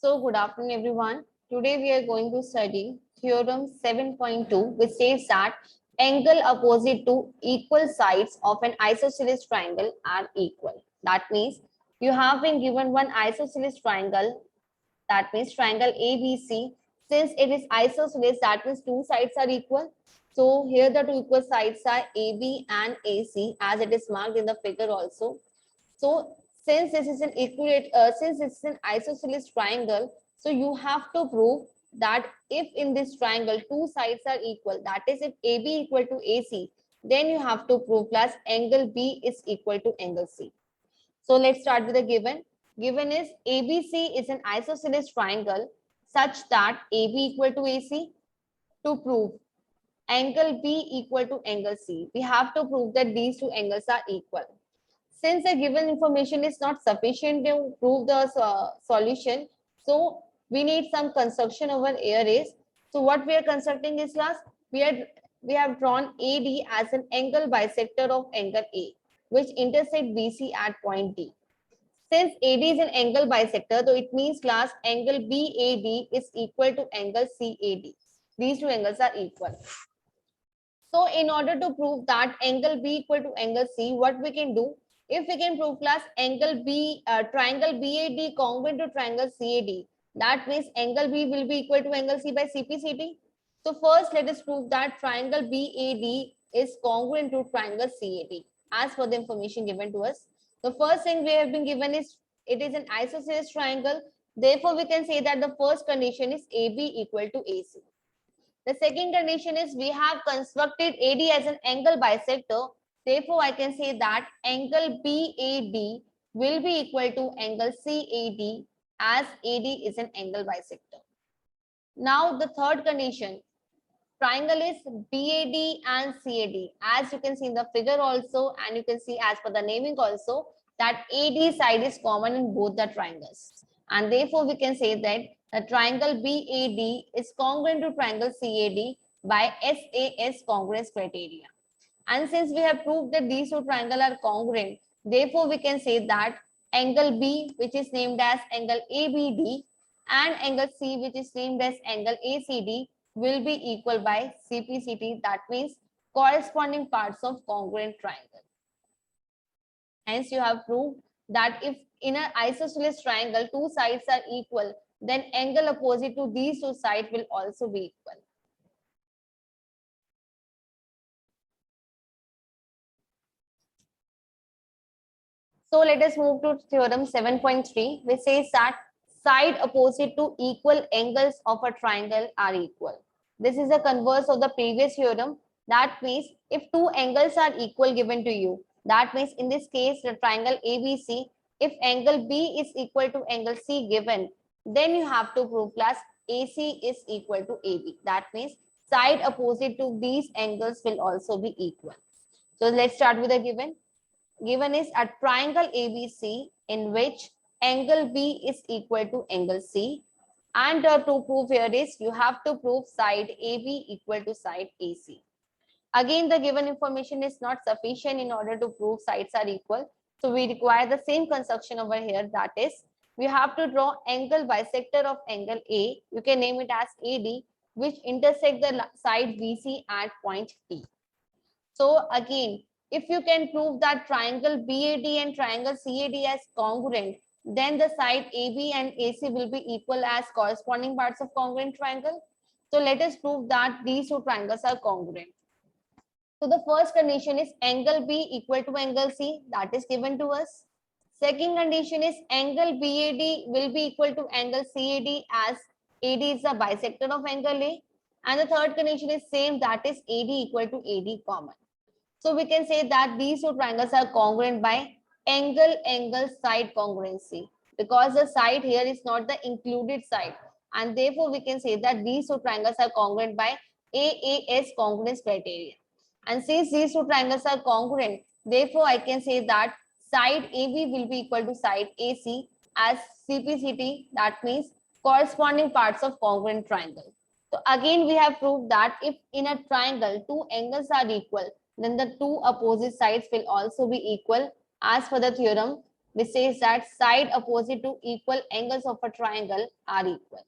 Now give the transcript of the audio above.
So, good afternoon, everyone. Today we are going to study Theorem 7.2, which says that angle opposite to equal sides of an isosceles triangle are equal. That means you have been given one isosceles triangle, that means triangle ABC. Since it is isosceles, that means two sides are equal. So, here the two equal sides are AB and AC, as it is marked in the figure also. So since this is an since this is an isosceles triangle, so you have to prove that if in this triangle two sides are equal, that is if AB equal to AC, then you have to prove plus angle B is equal to angle C. So let's start with the given. Given is ABC is an isosceles triangle such that AB equal to AC. To prove angle B equal to angle C, we have to prove that these two angles are equal. Since the given information is not sufficient to prove the solution, so we need some construction over here is. So what we are constructing is last, we have drawn AD as an angle bisector of angle A, which intersect BC at point D. Since AD is an angle bisector, so it means class angle BAD is equal to angle CAD. These two angles are equal. So in order to prove that angle B equal to angle C, what we can do? If we can prove class angle triangle BAD congruent to triangle CAD, that means angle B will be equal to angle C by CPCT. So first let us prove that triangle BAD is congruent to triangle CAD as per the information given to us. The first thing we have been given is it is an isosceles triangle. Therefore, we can say that the first condition is AB equal to AC. The second condition is we have constructed AD as an angle bisector. Therefore, I can say that angle BAD will be equal to angle CAD as AD is an angle bisector. Now, the third condition, triangle is BAD and CAD. As you can see in the figure also, and you can see as per the naming also, that AD side is common in both the triangles. And therefore, we can say that the triangle BAD is congruent to triangle CAD by SAS congruence criteria. And since we have proved that these two triangles are congruent, therefore we can say that angle B, which is named as angle ABD, and angle C, which is named as angle ACD, will be equal by CPCT. That means corresponding parts of congruent triangle. Hence, you have proved that if in an isosceles triangle two sides are equal, then angle opposite to these two sides will also be equal. So let us move to theorem 7.3, which says that side opposite to equal angles of a triangle are equal. This is a converse of the previous theorem. That means if two angles are equal given to you, that means in this case the triangle ABC, if angle B is equal to angle C given, then you have to prove plus AC is equal to AB. That means side opposite to these angles will also be equal. So let's start with the given. Given is a triangle ABC in which angle B is equal to angle C, and to prove here is you have to prove side AB equal to side AC. Again, the given information is not sufficient in order to prove sides are equal. So we require the same construction over here. That is, we have to draw angle bisector of angle A. You can name it as AD, which intersect the side BC at point T. So again, if you can prove that triangle BAD and triangle CAD as congruent, then the side AB and AC will be equal as corresponding parts of congruent triangle. So let us prove that these two triangles are congruent. So the first condition is angle B equal to angle C, that is given to us. Second condition is angle BAD will be equal to angle CAD as AD is the bisector of angle A. And the third condition is same, that is AD equal to AD common. So we can say that these two triangles are congruent by angle side congruency, because the side here is not the included side, and therefore we can say that these two triangles are congruent by AAS congruence criteria. And since these two triangles are congruent, therefore I can say that side AB will be equal to side AC as CPCT, that means corresponding parts of congruent triangle. So again we have proved that if in a triangle two angles are equal, then the two opposite sides will also be equal as per the theorem which says that side opposite to equal angles of a triangle are equal.